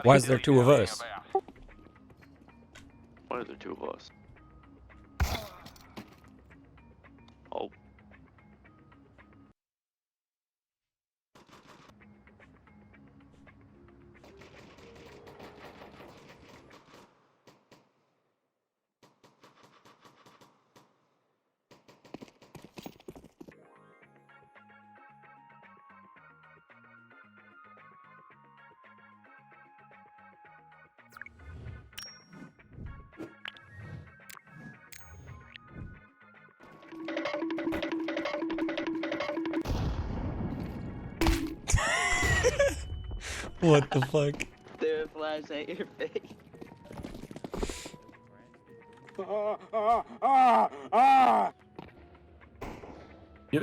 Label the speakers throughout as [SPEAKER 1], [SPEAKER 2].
[SPEAKER 1] Why is there two of us?
[SPEAKER 2] Why are there two of us? Oh.
[SPEAKER 1] What the fuck?
[SPEAKER 3] Throw a flash at your face.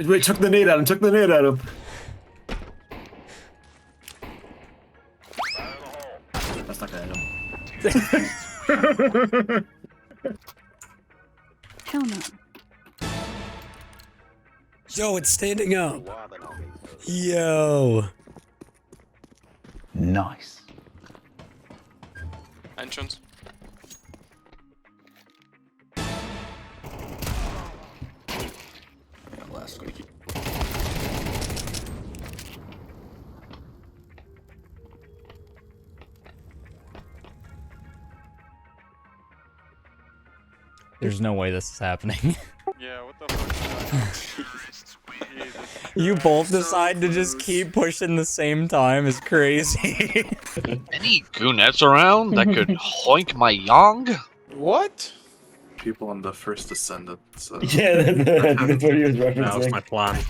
[SPEAKER 4] Wait, chuck the nade at him, chuck the nade at him. That's not gonna hit him.
[SPEAKER 5] Hell no.
[SPEAKER 1] Yo, it's standing up. Yo.
[SPEAKER 4] Nice.
[SPEAKER 2] Entrance.
[SPEAKER 4] Last squeaky.
[SPEAKER 1] There's no way this is happening.
[SPEAKER 2] Yeah, what the fuck?
[SPEAKER 1] You both decide to just keep pushing the same time is crazy.
[SPEAKER 6] Any goonettes around that could hoink my yang?
[SPEAKER 7] What?
[SPEAKER 4] People on the first ascendant. So.
[SPEAKER 8] Yeah, that's what he was referencing.
[SPEAKER 7] That was my plan.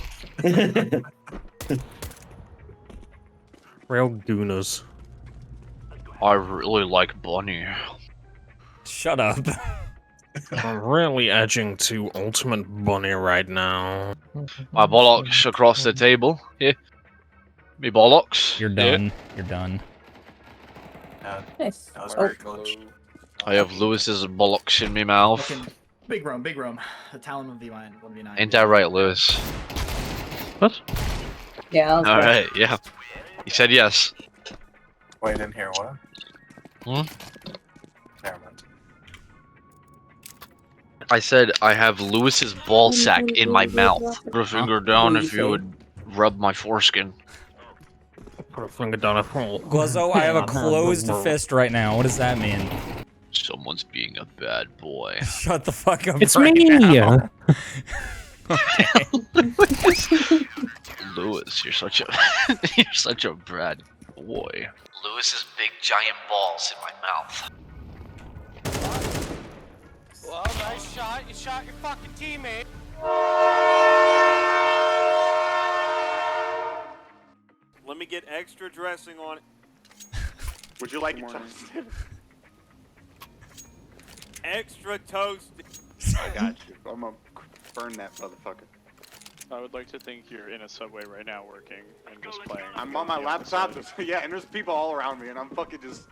[SPEAKER 7] Real gooners.
[SPEAKER 6] I really like Bunny.
[SPEAKER 1] Shut up.
[SPEAKER 7] I'm really edging to Ultimate Bunny right now.
[SPEAKER 6] My bollocks across the table. Yeah. Me bollocks.
[SPEAKER 1] You're done. You're done.
[SPEAKER 5] Nice.
[SPEAKER 4] That was very clutch.
[SPEAKER 6] I have Lewis's bollocks in my mouth.
[SPEAKER 9] Fucking big room, big room. The Talon 1v9.
[SPEAKER 6] Ain't that right, Lewis?
[SPEAKER 7] What?
[SPEAKER 5] Yeah.
[SPEAKER 6] Alright, yeah. He said yes.
[SPEAKER 4] Wait, I didn't hear what?
[SPEAKER 6] Hmm?
[SPEAKER 4] Never mind.
[SPEAKER 6] I said I have Lewis's ball sack in my mouth. Put a finger down if you would rub my foreskin.
[SPEAKER 7] Put a finger down a hole.
[SPEAKER 1] Gluzzo, I have a closed fist right now. What does that mean?
[SPEAKER 6] Someone's being a bad boy.
[SPEAKER 1] Shut the fuck up.
[SPEAKER 7] It's
[SPEAKER 1] right
[SPEAKER 7] me!
[SPEAKER 1] now.
[SPEAKER 6] Lewis, you're such a bad boy. Lewis's big giant balls in my mouth.
[SPEAKER 10] Well, nice shot. You shot your fucking teammate.
[SPEAKER 11] Let me get extra dressing on it.
[SPEAKER 2] Would you like it toasted?
[SPEAKER 11] Extra toast.
[SPEAKER 2] I got you. I'm gonna burn that motherfucker.
[SPEAKER 10] I would like to think you're in a subway right now working and just playing.
[SPEAKER 2] I'm on my laptop. Yeah, and there's people all around me, and I'm fucking just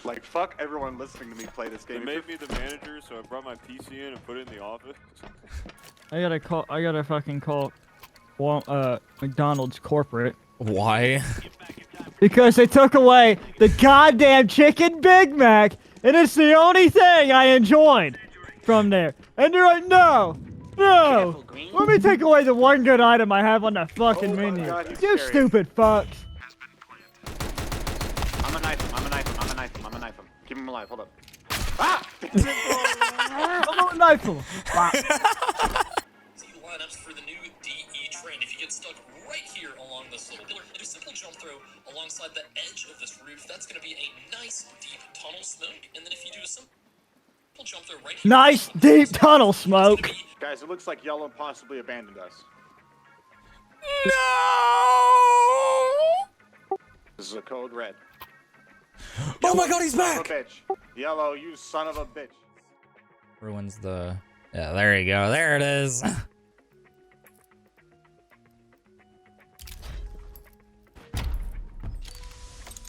[SPEAKER 2] like fuck everyone listening to me play this
[SPEAKER 11] They
[SPEAKER 2] game.
[SPEAKER 11] made me the manager, so I brought my PC in and put it in the office.
[SPEAKER 9] I gotta fucking call McDonald's corporate.
[SPEAKER 1] Why?
[SPEAKER 9] Because they took away the goddamn chicken Big Mac, and it's the only thing I enjoyed from there. And they're like, no, no, let me take away the one good item I have on the fucking menu.
[SPEAKER 2] God, he's
[SPEAKER 9] You
[SPEAKER 2] scary.
[SPEAKER 9] stupid fucks.
[SPEAKER 2] I'm a knife him. I'm a knife him. I'm a knife him. I'm a knife him. Keep him alive. Hold up. Ah!
[SPEAKER 9] I'm gonna knife him.
[SPEAKER 12] See lineups for the new DE train. If you get stuck right here along this little pillar, do a simple jump throw alongside the edge of this roof. That's going to be a nice deep tunnel smoke. And then if you do a simple jump throw right here,
[SPEAKER 9] Nice deep tunnel smoke.
[SPEAKER 2] Guys, it looks like Yellow possibly abandoned us.
[SPEAKER 1] No!
[SPEAKER 2] This is a code red.
[SPEAKER 1] Oh my god, he's
[SPEAKER 2] Son of a
[SPEAKER 1] back!
[SPEAKER 2] bitch. Yellow, you son of a bitch.
[SPEAKER 1] Ruins the... Yeah, there you go. There it is.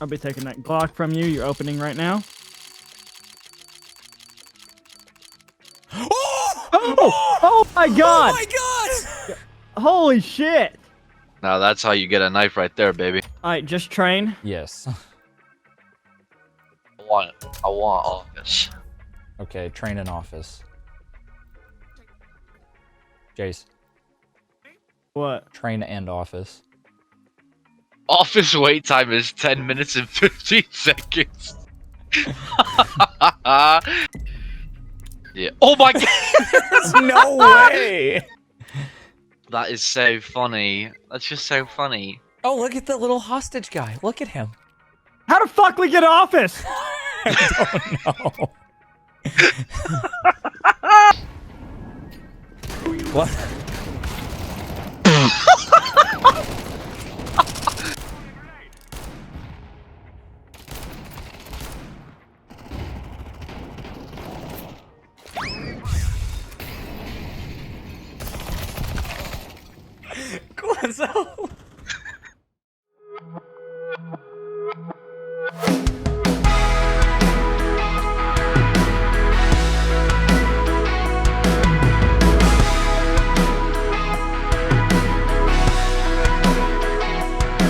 [SPEAKER 9] I'll be taking that Glock from you. You're opening right now. Oh my god!
[SPEAKER 1] Oh my god!
[SPEAKER 9] Holy shit!
[SPEAKER 6] Now that's how you get a knife right there, baby.
[SPEAKER 9] Alright, just train.
[SPEAKER 1] Yes.
[SPEAKER 6] want office.
[SPEAKER 1] Okay, train in office. Jace,
[SPEAKER 9] What?
[SPEAKER 1] train and office.
[SPEAKER 6] Office wait time is 10 minutes and 15 seconds. Yeah. Oh my god!
[SPEAKER 1] There's no way!
[SPEAKER 6] That is so funny. That's just so funny.
[SPEAKER 1] Oh, look at the little hostage guy. Look at him.
[SPEAKER 9] How the fuck we get office?
[SPEAKER 1] I don't know. What? Quinzel.